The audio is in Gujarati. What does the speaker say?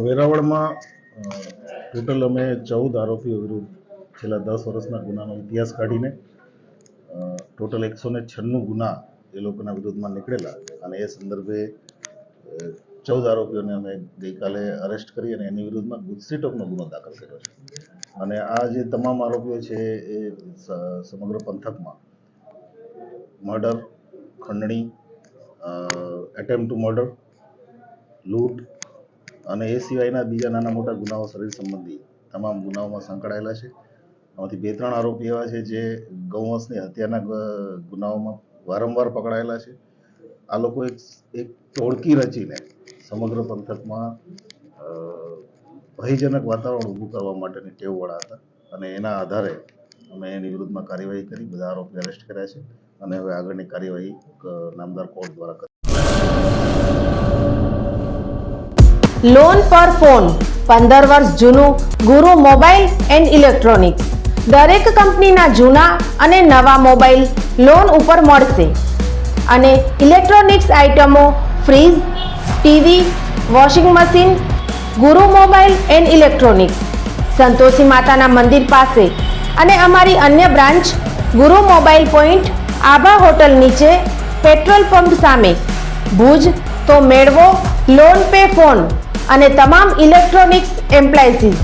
વેરાવળમાં ટોટલ અમે 14 આરોપીઓ વિરુદ્ધ છેલ્લા 10 વર્ષના ગુનાનો ઇતિહાસ કાઢીને ટોટલ 196 ગુના એ લોકોના વિરુદ્ધમાં નીકળેલા અને એ સંદર્ભે 14 આરોપીઓને અમે ગઈકાલે અરેસ્ટ કરી અને એની વિરુદ્ધમાં ગુજસીટોકનો ગુનો દાખલ કર્યો છે. અને આ જે તમામ આરોપીઓ છે એ સમગ્ર પંથકમાં મર્ડર, ખંડણી, એટેમ્પ્ટ ટુ મર્ડર, લૂંટ અને એ સિવાયના બીજા નાના મોટા ગુનાઓ શરીર સંબંધી તમામ ગુનાઓમાં સંકળાયેલા છે. આમાંથી 2-3 આરોપી એવા છે જે ગૌવંશની હત્યાના ગુનાઓમાં વારંવાર પકડાયેલા છે. આ લોકો એક ટોળકી રચીને સમગ્ર પંથકમાં ભયજનક વાતાવરણ ઊભું કરવા માટેની ટેવવાળા હતા અને એના આધારે અમે એની વિરુદ્ધમાં કાર્યવાહી કરી, બધા આરોપી અરેસ્ટ કર્યા છે અને હવે આગળની કાર્યવાહી નામદાર કોર્ટ દ્વારા કરી. લોન પર ફોન 15 વર્ષ જૂનું ગુરુ મોબાઈલ એન્ડ ઇલેક્ટ્રોનિક્સ. દરેક કંપનીના જૂના અને નવા મોબાઈલ લોન ઉપર મળશે અને ઇલેક્ટ્રોનિક્સ આઇટમો ફ્રીજ, ટીવી, વોશિંગ મશીન. ગુરુ મોબાઈલ એન્ડ ઇલેક્ટ્રોનિક્સ, સંતોષી માતાના મંદિર પાસે અને અમારી અન્ય બ્રાન્ચ ગુરુ મોબાઈલ પોઈન્ટ, આભા હોટલ નીચે, પેટ્રોલ પંપ સામે, ભુજ. તો મેળવો લોન પે ફોન અને તમામ ઇલેક્ટ્રોનિક્સ એપ્લાયન્સીસ.